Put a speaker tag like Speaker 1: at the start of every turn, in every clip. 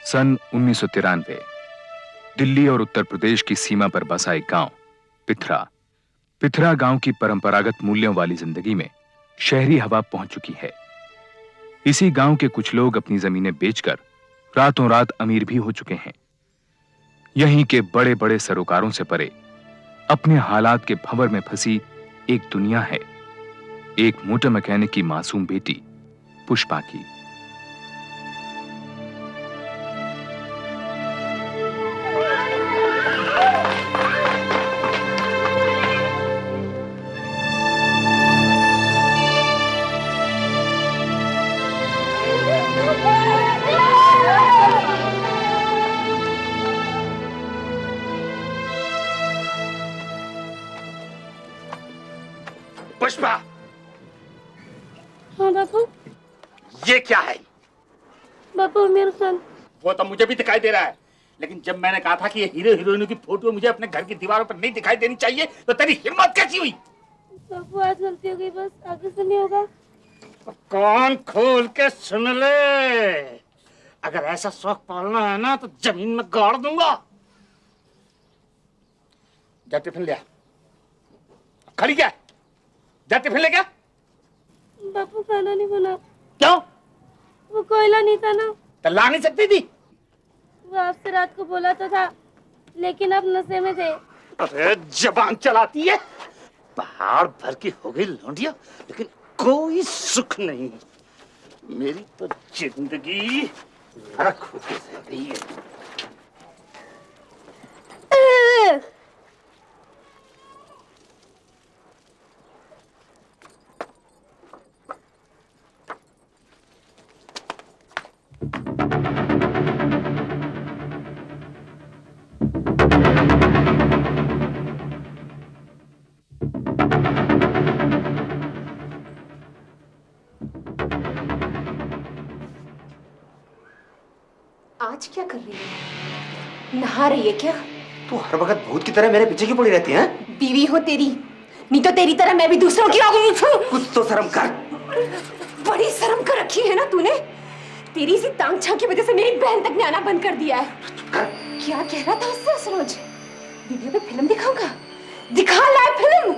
Speaker 1: सन 1993 दिल्ली और उत्तर प्रदेश की सीमा पर बसा एक गांव पिथरा। पिथरा गांव की परंपरागत मूल्यों वाली जिंदगी में शहरी हवा पहुंच चुकी है। इसी गांव के कुछ लोग अपनी जमीनें बेचकर रातों रात अमीर भी हो चुके हैं। यहीं के बड़े बड़े सरोकारों से परे अपने हालात के भंवर में फंसी एक दुनिया है, एक मोटर मैकेनिक की मासूम बेटी पुष्पा की।
Speaker 2: पुष्पा।
Speaker 3: हाँ बापू।
Speaker 2: ये क्या है?
Speaker 3: बापू आमिर खान।
Speaker 2: वो तो मुझे भी दिखाई दे रहा है, लेकिन जब मैंने कहा था कि ये हीरो हीरोइनों की फोटो मुझे अपने घर की दीवारों पर नहीं दिखाई देनी चाहिए, तो तेरी हिम्मत कैसी हुई?
Speaker 3: बापू आज गलती हो गई, बस आगे से नहीं होगा।
Speaker 2: कान खोल के सुन ले, अगर ऐसा शौक पालना है ना तो जमीन में गाड़ दूंगा। जा टिफिन ले आ। खड़ी क्या? जा टिफिन ले क्या?
Speaker 3: बापू खाना नहीं बना।
Speaker 2: क्यों?
Speaker 3: वो कोयला नहीं था ना।
Speaker 2: तो ला नहीं सकती थी?
Speaker 3: वो आपसे रात को बोला तो था, लेकिन अब नशे में थे।
Speaker 2: अरे जबान चलाती है, पहाड़ भर की हो गई लौंडिया, लेकिन कोई सुख नहीं। मेरी तो जिंदगी नरक होके रह गई है।
Speaker 4: आज क्या कर रही है? नहा रही है क्या?
Speaker 5: तू हर वक्त भूत की तरह मेरे पीछे क्यों पड़ी रहती है?
Speaker 4: बीवी हो तेरी, नहीं तो तेरी तरह मैं भी दूसरों की हो।
Speaker 5: कुछ तो शर्म कर।
Speaker 4: बड़ी शर्म कर रखी है ना तूने। तेरी इसी टांग छां की वजह से मेरी बहन तक ने आना बंद कर दिया है। क्या कह रहा था उससे सरोज? वीडियो पे फिल्म दिखाऊंगा? दिखा लाए फिल्म।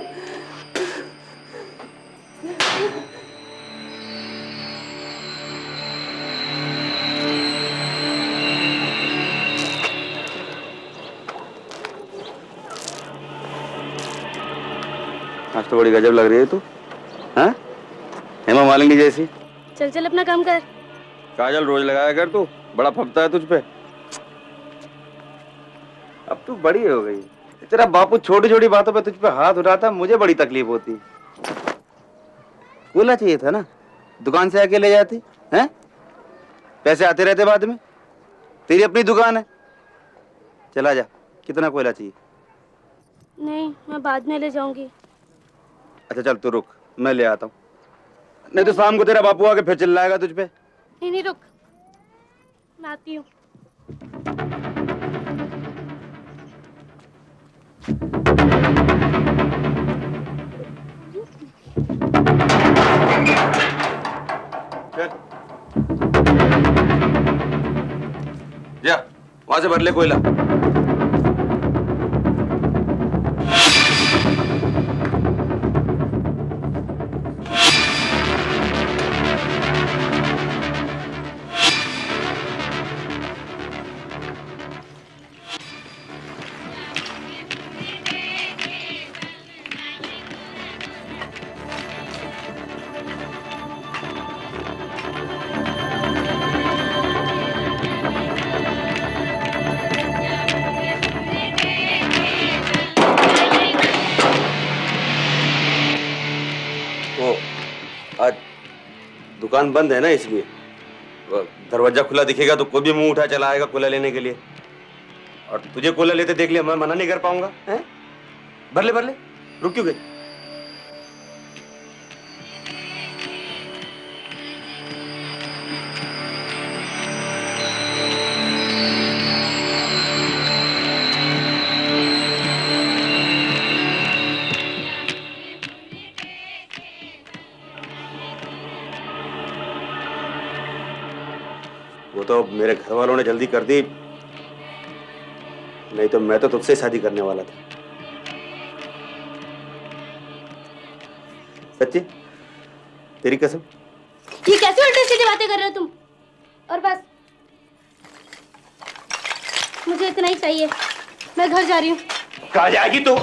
Speaker 5: आज तो बड़ी गजब लग रही है तू, हाँ? हेमा मालिनी जैसी।
Speaker 3: चल चल अपना काम कर।
Speaker 5: काजल रोज लगाया कर तू, बड़ा फपता है तुझ पे। अब तू बड़ी हो गई, तेरा बापू छोटी छोटी बातों पे तुझ पे हाथ उठाता, मुझे बड़ी तकलीफ होती। कोयला चाहिए था ना, दुकान से आके ले जाती हैं? पैसे आते रहते बाद में, तेरी अपनी दुकान है। चला जा, कितना कोयला चाहिए?
Speaker 3: नहीं, मैं बाद में ले जाऊंगी।
Speaker 5: अच्छा चल तू रुक, मैं ले आता हूँ, नहीं तो शाम को तेरा बापू आके फिर चिल्लाएगा तुझ पे।
Speaker 3: नहीं नहीं रुक, मैं आती हूँ।
Speaker 5: जा वहां से भर ले कोयला। आज दुकान बंद है ना, इसलिए दरवाजा खुला दिखेगा तो कोई भी मुंह उठा चला आएगा कोला लेने के लिए, और तुझे कोला लेते देख लिया मैं मना नहीं कर पाऊंगा। हैं? भर ले, रुक क्यों गई? वो तो मेरे घर वालों ने जल्दी कर दी, नहीं तो मैं तो तुझसे शादी करने वाला था। सच्ची, तेरी कसम।
Speaker 3: ये कैसे उल्टी सीधी बातें कर रहे हो तुम? और बस मुझे इतना ही चाहिए, मैं घर जा रही हूँ।
Speaker 2: कहाँ जाएगी तू?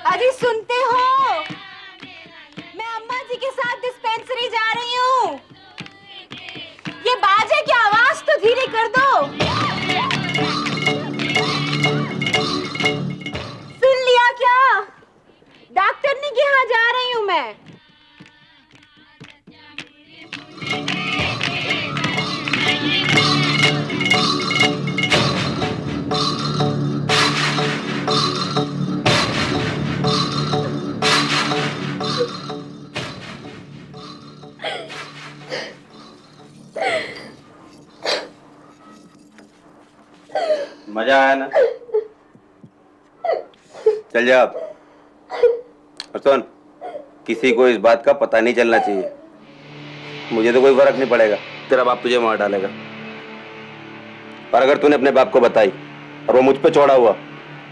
Speaker 4: अजी सुनते हो? मैं अम्मा जी के साथ डिस्पेंसरी जा रही हूँ। ये बाजे की आवाज तो धीरे कर दो। सुन लिया क्या? डॉक्टरनी के यहाँ जा रही हूँ मैं।
Speaker 5: मजा आया ना? चल जा अब। और सुन, किसी को इस बात का पता नहीं चलना चाहिए। मुझे तो कोई फर्क नहीं पड़ेगा, तेरा बाप तुझे मार डालेगा। और अगर तूने अपने बाप को बताई और वो मुझ पे चौड़ा हुआ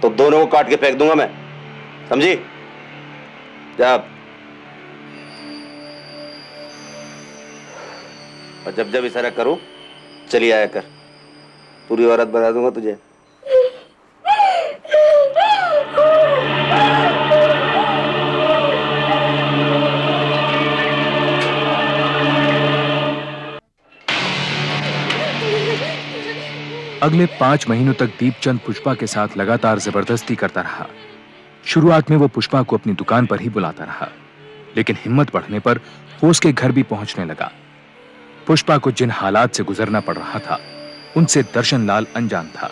Speaker 5: तो दोनों को काट के फेंक दूंगा मैं, समझी? जा। और जब जब इशारा करूं चली आया कर, पूरी औरत बना दूंगा तुझे।
Speaker 1: अगले 5 महीनों तक दीपचंद पुष्पा के साथ लगातार जबरदस्ती करता रहा। शुरुआत में वो पुष्पा को अपनी दुकान पर ही बुलाता रहा, लेकिन हिम्मत बढ़ने पर वो उसके घर भी पहुंचने लगा। पुष्पा को जिन हालात से गुजरना पड़ रहा था उनसे दर्शनलाल अनजान था।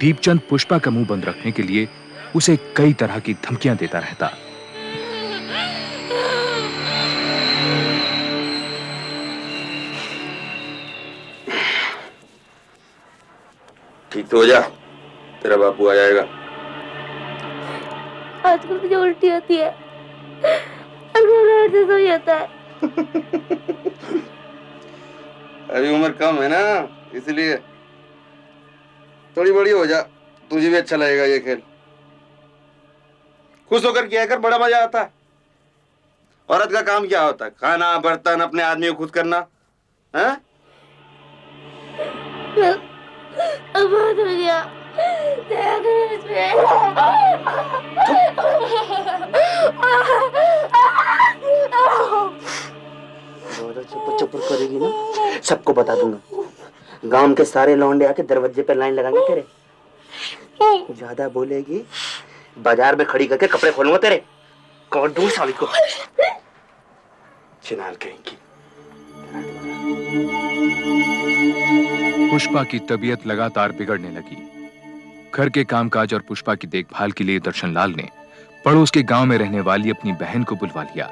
Speaker 1: दीपचंद पुष्पा का मुंह बंद रखने के लिए उसे कई तरह की धमकियां देता रहता।
Speaker 5: ठीक तो हो जा, तेरा बापू आ जाएगा।
Speaker 3: आजकल मुझे उल्टी होती है, जैसा ही होता है।
Speaker 5: अभी उम्र कम है ना, इसलिए थोड़ी बड़ी हो जा, तुझे भी अच्छा लगेगा ये खेल। खुश होकर किया कर, बड़ा मजा आता है। औरत का काम क्या होता है? खाना, बर्तन, अपने आदमी को खुश करना है?
Speaker 3: अब बहुत हो गया।
Speaker 2: चुप करेगी ना, सबको बता दूंगा। गांव के सारे लौंडे आके दरवाजे पे लाइन लगाएंगे तेरे। ज्यादा बोलेगी बाजार में खड़ी करके कपड़े खोलूंगा तेरे। कौन दूर साली को चिनाल कहेंगी।
Speaker 1: पुष्पा की तबीयत लगातार बिगड़ने लगी। घर के कामकाज और पुष्पा की देखभाल के लिए दर्शनलाल ने पड़ोस के गांव में रहने वाली अपनी बहन को बुलवा लिया।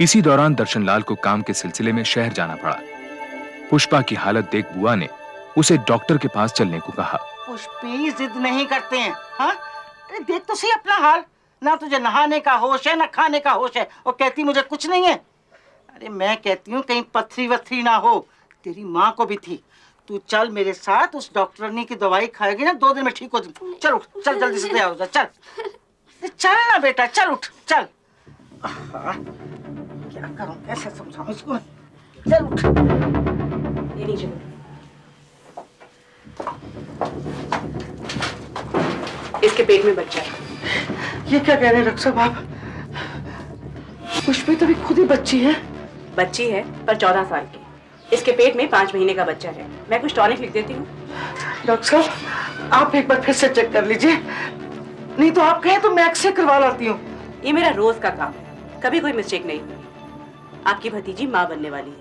Speaker 1: इसी दौरान दर्शनलाल को काम के सिलसिले में शहर जाना पड़ा। पुष्पा की हालत देख बुआ ने उसे डॉक्टर के पास चलने को कहा।
Speaker 6: पुष्पी जिद नहीं करते हैं, हाँ? अरे देख तो सही अपना हाल, ना तुझे नहाने का होश है ना खाने का होश है, और कहती मुझे कुछ नहीं है। अरे मैं कहती हूँ कहीं पथरी वथरी ना हो, तेरी माँ को भी थी। तू चल मेरे साथ, उस डॉक्टरनी की दवाई खाएगी ना 2 दिन में ठीक हो जाए। चल उठ, चल जल्दी से तैयार हो जा, चल चल ना बेटा, चल उठ चल। क्या करूं, कैसे समझाऊं इसको? चल उठ। ये नीचे
Speaker 4: इसके पेट में बच्चा है।
Speaker 6: ये क्या कह रहे हैं डॉक्टर साहब आप? पुष्पी तो भी खुद ही बच्ची है।
Speaker 7: बच्ची है पर 14 साल की। इसके पेट में 5 महीने का बच्चा है। मैं कुछ टॉनिक लिख देती हूँ।
Speaker 6: डॉक्टर साहब आप एक बार फिर से चेक कर लीजिए, नहीं तो आप कहें तो मैं एक्सरे करवा लाती हूँ।
Speaker 7: ये मेरा रोज का काम है, कभी कोई मिस्टेक नहीं हुई। आपकी भतीजी माँ बनने वाली है।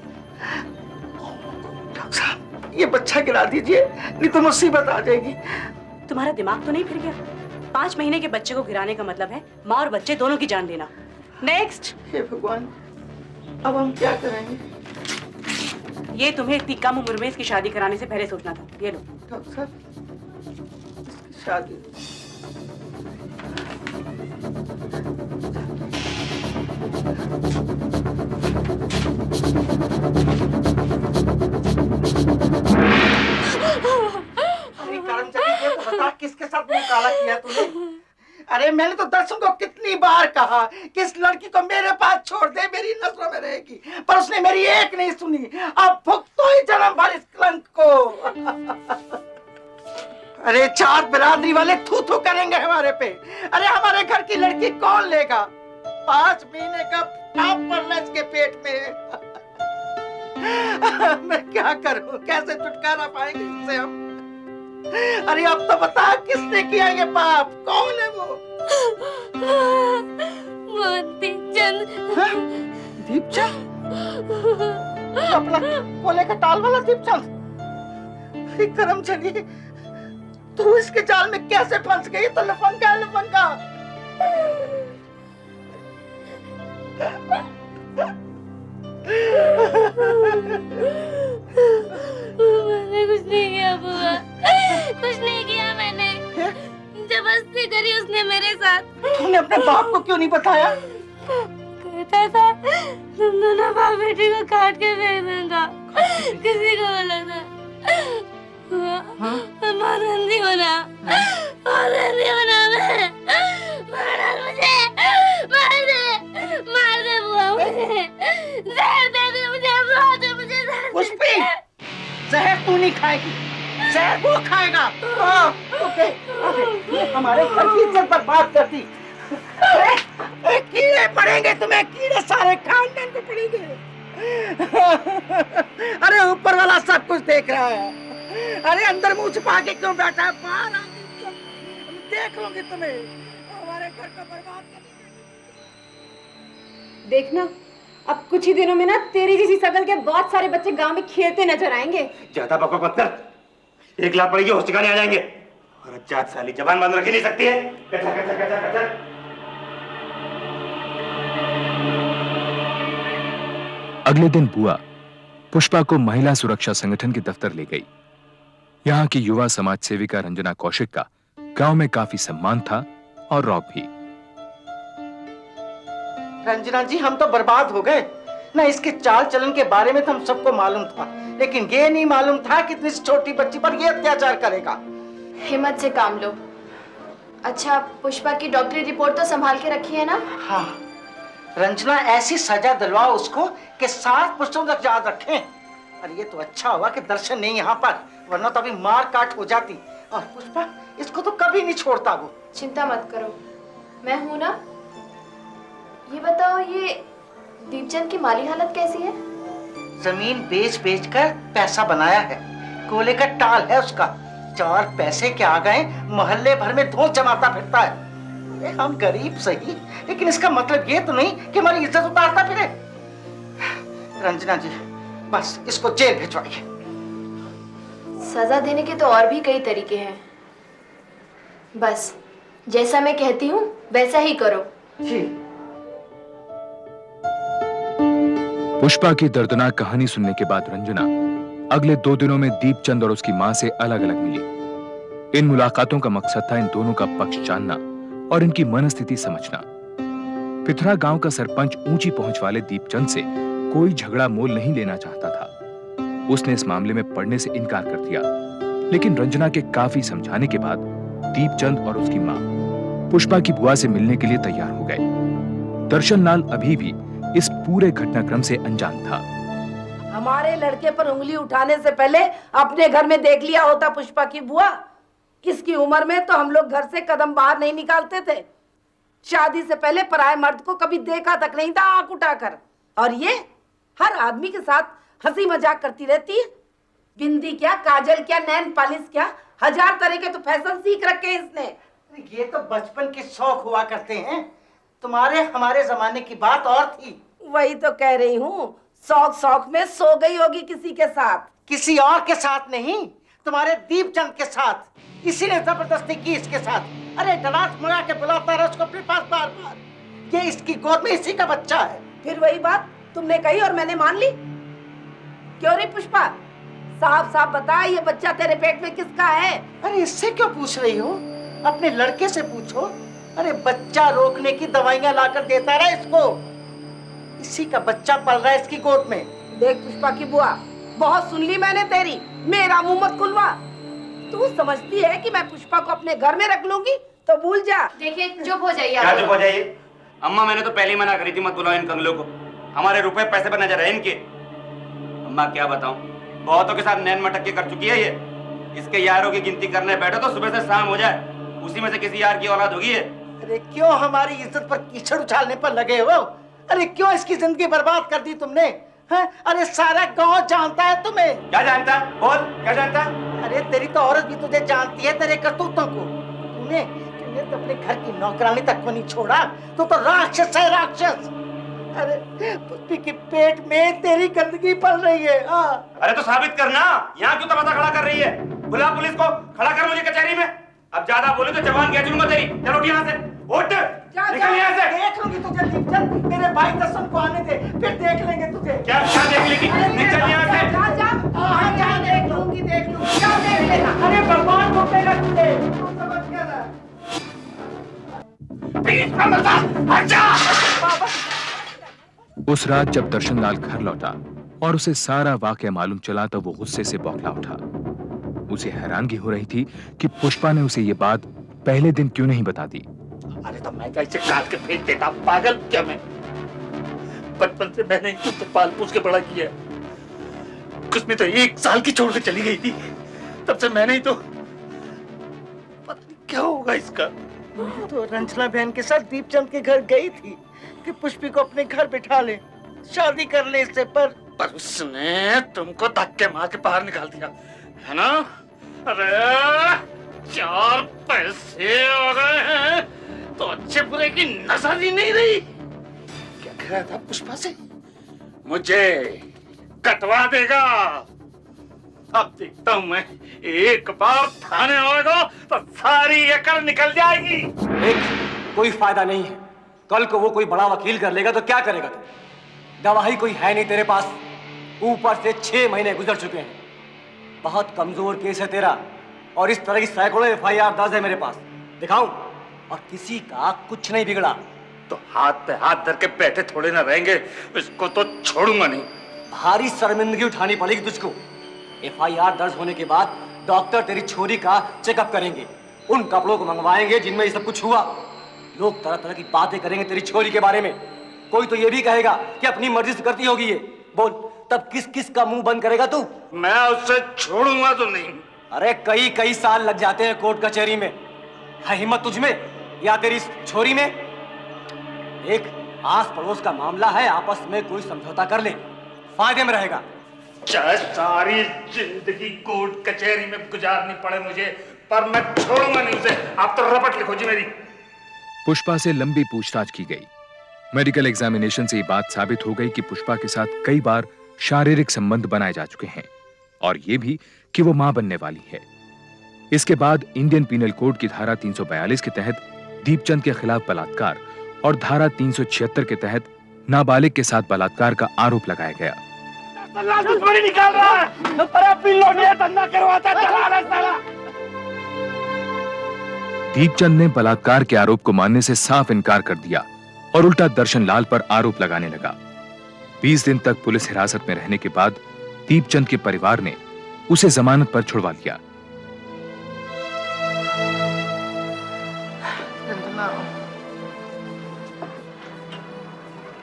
Speaker 6: डॉक्टर साहब ये बच्चा गिरा दीजिए, नहीं तो मुसीबत आ जाएगी।
Speaker 7: तुम्हारा दिमाग तो नहीं फिर गया? 5 महीने के बच्चे को गिराने का मतलब है माँ और बच्चे दोनों की जान लेना। नेक्स्ट।
Speaker 6: हे भगवान, अब हम क्या करेंगे?
Speaker 7: ये तुम्हें इतनी कम उम्र में इसकी शादी कराने से पहले सोचना था। ये लो।
Speaker 6: डॉक्टर साहब, इसकी शादी ये तो बता, किसके साथ मुंह काला किया तूने? अरे मैंने तो दर्शन को कितनी बार कहा कि इस लड़की को मेरे पास छोड़ दे, मेरी नजरों में रहेगी, पर उसने मेरी एक नहीं सुनी। अब भुगतो ही जन्म भर इस कलंक को। अरे 4 बिरादरी वाले थू थू करेंगे हमारे पे। अरे हमारे घर की लड़की कौन लेगा? 5 महीने का पाप पड़ना इसके पेट में। मैं क्या करूं? कैसे छुटकारा पाएंगे इससे हम? अरे अब तो बता, किसने किया ये पाप? कौन है वो?
Speaker 3: दीपचंद।
Speaker 6: दीपचंद? अपना कोले का टाल वाला दीपचंद? अरे करम चली, तू इसके जाल में कैसे फंस गई? तो लफंगा है, लफंगा।
Speaker 3: मैंने कुछ नहीं किया बुआ, कुछ नहीं किया मैंने। जबरदस्ती करी उसने मेरे साथ।
Speaker 6: तूने अपने बाप को क्यों नहीं बताया?
Speaker 3: कहता था तुम दोनों बाप बेटी को काट के फेंक दूंगा, किसी को बोला था। मारंदी बना, मारंदी बना मैं। मार मुझे, मार दे बुआ मुझे, जहर दे दे मुझे, मार दे मुझे जहर।
Speaker 6: पुष्पी, जहर तू नहीं खाएगी, जहर वो खाएगा। ओके, हमारे घर की इज्जत बर्बाद कर दी। कीड़े पड़ेंगे तुम्हें, कीड़े सारे खानदान को पड़ेंगे। अरे ऊपर वाला सब कुछ देख रहा है। अरे अंदर मुंह छुपा के क्यों बैठा है? बाहर आके देख लोगे तुम्हें, हमारे घर को बर्बाद कर देंगे।
Speaker 4: देखना, अब कुछ ही दिनों में ना तेरी जैसी शकल के बहुत सारे बच्चे गांव में खेलते नजर आएंगे।
Speaker 5: ज्यादा बकवास मत कर, 1 लाख पड़ेगी, होश ठिकाने आ जाएंगे। और अच्छा साली जबान बंद रख ही नहीं सकती है। कचर कचर कचर कचर।
Speaker 1: अगले दिन बुआ पुष्पा को महिला सुरक्षा संगठन के दफ्तर ले गई। यहाँ की युवा समाज सेविका रंजना कौशिक का गांव में काफी सम्मान था और रौब भी।
Speaker 6: रंजना जी, हम तो बर्बाद हो गए ना। इसके चाल चलन के बारे में तो हम सबको मालूम था, लेकिन ये नहीं मालूम था कि इतनी छोटी बच्ची पर ये अत्याचार करेगा।
Speaker 8: हिम्मत से काम लो। अच्छा, पुष्पा की डॉक्टरी रिपोर्ट तो संभाल के रखी है ना?
Speaker 6: हाँ रंजना, ऐसी सजा दिलवाओ उसको कि 7 पुष्पों तक याद रखें। और ये तो अच्छा हुआ कि दर्शन नहीं यहाँ पर, वरना तो अभी मार काट हो जाती। और पुष्पा, इसको तो कभी नहीं छोड़ता वो।
Speaker 8: चिंता मत करो, मैं हूं ना। ये बताओ, ये दीपचंद की माली हालत कैसी है?
Speaker 6: जमीन बेच बेच कर पैसा बनाया है, कोले का टाल है उसका। 4 पैसे के आ गए, मोहल्ले भर में धूल जमाता फिरता है। हम गरीब सही, लेकिन इसका मतलब ये तो नहीं कि हमारी इज्जत उतारता फिरे। रंजना जी, बस इसको जेल भिजवाइए।
Speaker 8: सजा देने के तो और भी कई तरीके हैं, बस जैसा मैं कहती हूँ वैसा ही करो।
Speaker 6: जी।
Speaker 1: पुष्पा की दर्दनाक कहानी सुनने के बाद रंजना अगले 2 दिनों में दीपचंद और उसकी मां से अलग अलग मिली। इन मुलाकातों का मकसद था इन दोनों का पक्ष जानना और इनकी मनस्थिति समझना। पिथरा गांव का सरपंच ऊंची पहुंच वाले दीपचंद से कोई झगड़ा मोल नहीं लेना चाहता था। उसने इस मामले में पढ़ने से इनकार कर दिया, लेकिन रंजना के काफी समझाने के बाद दीपचंद और उसकी मां पुष्पा की बुआ से मिलने के लिए तैयार हो गए। दर्शन लाल अभी भी इस पूरे घटनाक्रम से अनजान था।
Speaker 9: हमारे लड़के पर उंगली उठाने से पहले अपने घर में देख लिया होता पुष्पा की बुआ। इसकी उम्र में तो हम लोग घर से कदम बाहर नहीं निकालते थे। शादी से पहले पराये मर्द को कभी देखा तक नहीं था आंख उठाकर। और ये हर आदमी के साथ हंसी मजाक करती रहती है। बिंदी क्या, काजल क्या, नैन पालिश क्या, 1000 तरह के तो फैशन सीख रखे हैं इसने।
Speaker 6: ये तो बचपन के शौक हुआ करते हैं, तुम्हारे हमारे जमाने की बात और थी।
Speaker 9: वही तो कह रही हूँ, शौक शौक में सो गई होगी किसी के साथ।
Speaker 6: किसी और के साथ नहीं, तुम्हारे दीपचंद के साथ। इसी ने जबरदस्ती की इसके साथ। अरे डरास मंगा के बुलाता रहा उसको अपने पास बार बार। ये इसकी गोद में इसी का बच्चा है।
Speaker 9: फिर वही बात तुमने कही और मैंने मान ली। क्यों रे पुष्पा, साफ साफ बता, ये बच्चा तेरे पेट में किसका है?
Speaker 6: अरे इससे क्यों पूछ रही हो? अपने लड़के से पूछो। अरे बच्चा रोकने की दवाइयां लाकर देता रहा इसको। इसी का बच्चा पल रहा है इसकी गोद में।
Speaker 9: देख पुष्पा की बुआ, बहुत सुन ली मैंने तेरी, मेरा मुंह मत खुलवा। तू समझती है कि मैं पुष्पा को अपने घर में रख लूंगी? तो भूल जा।
Speaker 8: देखिए चुप हो जाइए।
Speaker 5: क्या चुप हो जाइए? अम्मा मैंने तो पहले ही मना करी थी, मत बुलाओ इन कंगलों को। हमारे रुपए पैसे पर नजर है इनके। अम्मा क्या बताऊं, बहुतों के साथ नैन मटक के कर चुकी है ये। इसके यारों की गिनती करने बैठो तो सुबह से शाम हो जाए, उसी में से किसी यार की औलाद होगी ये।
Speaker 6: अरे क्यों हमारी इज्जत पर कीचड़ उछालने पर लगे हो? अरे क्यों इसकी जिंदगी बर्बाद कर दी तुमने? हैं? अरे सारा गांव जानता है तुम्हें।
Speaker 5: क्या जानता है? बोल, क्या जानता है?
Speaker 6: अरे तेरी तो औरत भी तुझे जानती है, तेरे करतूतों को। तूने तो अपने घर की नौकरानी तक को नहीं छोड़ा। तू तो राक्षस है, राक्षस। अरे पुष्पी के पेट में तेरी गंदगी पल रही है।
Speaker 5: अरे तो साबित करना, यहाँ क्यों तमाशा खड़ा कर रही है? बुला पुलिस को, खड़ा कर मुझे कचहरी में। अब ज्यादा बोले तो जवान खींच लूंगा तेरी। चलो यहाँ से, उठ, निकल यहाँ से।
Speaker 6: देख लूंगी तुझे दीपचंद, मेरे भाई दर्शन को आने दे, फिर देख लेंगे तुझे।
Speaker 5: क्या क्या देख लेगी? निकल यहाँ से।
Speaker 9: जा जा, हाँ, देख लूंगी, क्या देख लेना?
Speaker 6: अरे भगवान को पेगा तुझे, तू समझ गया ना?
Speaker 1: उस रात जब दर्शनलाल घर लौटा और उसे सारा वाकया मालूम चला तो वो गुस्से से बौखला उठा। उसे हैरानगी हो रही थी कि पुष्पा ने उसे ये बात पहले दिन क्यों नहीं बता दी।
Speaker 2: अरे तो मैं कैसे काट के फेंक देता, पागल क्या मैं? बचपन से मैंने तुझसे पाल पोस के बड़ा किया। कुछ में तो 1 साल की छोड़ के चली गई थी, तब से मैंने ही तो। पता नहीं क्या होगा इसका।
Speaker 6: तो रंजना बहन के साथ दीपचंद के घर गई थी कि पुष्पी को अपने घर बिठा ले, शादी कर ले इससे। पर
Speaker 2: उसने तुमको धक्के मार के बाहर निकाल दिया है ना? अरे 4 पैसे हो गए हैं तो अच्छे बुरे की नजर ही नहीं रही। क्या कह रहा था पुष्पा से? मुझे कटवा देगा। अब देखता हूं मैं, एक बार थाने आएगा तो सारी एकड़ निकल जाएगी।
Speaker 10: कोई फायदा नहीं है। कल को वो कोई बड़ा वकील कर लेगा तो क्या करेगा तू? गवाही कोई है नहीं तेरे पास, ऊपर से 6 महीने गुजर चुके हैं। बहुत कमजोर केस है तेरा, और इस तरह की सैकड़ों FIR दर्ज है मेरे पास। दिखाऊं? और किसी का कुछ नहीं बिगड़ा।
Speaker 2: तो हाथ पे हाथ धर के बैठे थोड़े ना रहेंगे, इसको तो छोड़ूंगा नहीं।
Speaker 10: भारी शर्मिंदगी उठानी पड़ेगी तुझको। FIR दर्ज होने के बाद डॉक्टर तेरी छोरी का चेकअप करेंगे, उन कपड़ों को मंगवाएंगे जिनमें ये सब कुछ हुआ। लोग तरह तरह की बातें करेंगे तेरी छोरी के बारे में। कोई तो ये भी कहेगा कि अपनी मर्जी से करती होगी ये। बोल, तब किस किस का मुंह बंद करेगा तू?
Speaker 2: मैं उसे छोड़ूंगा तो नहीं।
Speaker 10: अरे कई साल लग जाते हैं कोर्ट कचहरी में। है हिम्मत तुझमें या तेरी छोरी में? एक आस पड़ोस का मामला है, आपस में कोई समझौता कर ले, फायदे में रहेगा।
Speaker 2: चाहे सारी जिंदगी कोर्ट कचहरी में गुजारनी पड़े मुझे, पर मैं छोड़ूंगा नहीं उसे। आप तो रपट लिखो जी मेरी।
Speaker 1: पुष्पा से लंबी पूछताछ की गई। मेडिकल एग्जामिनेशन से ये बात साबित हो गई कि पुष्पा के साथ कई बार शारीरिक संबंध बनाए जा चुके हैं, और ये भी कि वो मां बनने वाली है। इसके बाद इंडियन पीनल कोड की धारा 342 के तहत दीपचंद के खिलाफ बलात्कार और धारा 376 के तहत नाबालिग के साथ बलात्कार का आरोप लगाया गया।
Speaker 2: निकाल रहा है, पर अपनी लौंडिया धंधा करवाता है साला।
Speaker 1: दीपचंद ने बलात्कार के आरोप को मानने से साफ इनकार कर दिया और उल्टा दर्शनलाल पर आरोप लगाने लगा। 20 दिन तक पुलिस हिरासत में रहने के बाद दीपचंद के परिवार ने उसे जमानत पर छुड़वा लिया।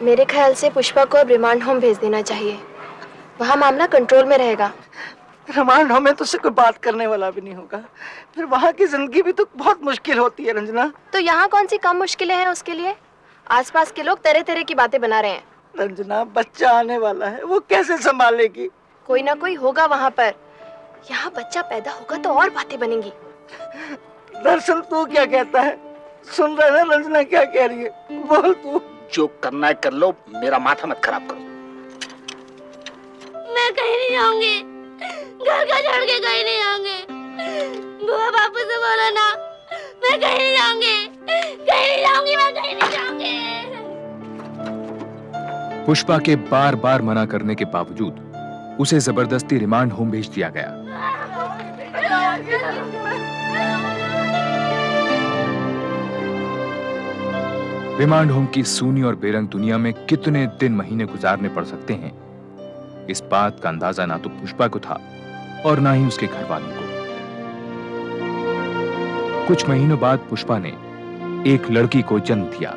Speaker 8: मेरे ख्याल से पुष्पा को अब रिमांड होम भेज देना चाहिए, वहाँ मामला कंट्रोल में रहेगा।
Speaker 6: रिमांड होम में तो उससे कोई बात करने वाला भी नहीं होगा, फिर वहाँ की जिंदगी भी तो बहुत मुश्किल होती है रंजना।
Speaker 8: तो यहाँ कौन सी कम मुश्किलें हैं उसके लिए? आसपास के लोग तरह तरह की बातें बना रहे हैं।
Speaker 6: रंजना, बच्चा आने वाला है, वो कैसे संभालेगी?
Speaker 8: कोई ना कोई होगा वहाँ पर। यहाँ बच्चा पैदा होगा तो और बातें बनेंगी।
Speaker 6: दर्शन, तू क्या कहता है? सुन रहे ना रंजना क्या कह रही है? बोल तू।
Speaker 2: जो करना है कर लो, मेरा माथा मत खराब करो।
Speaker 3: मैं कहीं नहीं जाऊंगी। घर का छोड़ के कहीं नहीं जाऊंगी। बुआ बापू से बोलो ना, मैं कहीं नहीं जाऊंगी, कहीं नहीं जाऊंगी, मैं कहीं नहीं जाऊंगी।
Speaker 1: पुष्पा के बार बार मना करने के बावजूद उसे जबरदस्ती रिमांड होम भेज दिया गया। रिमांड होम की सूनी और बेरंग दुनिया में कितने दिन महीने गुजारने पड़ सकते हैं, इस बात का अंदाजा ना तो पुष्पा को था और ना ही उसके घर वालों को। कुछ महीनों बाद पुष्पा ने एक लड़की को जन्म दिया।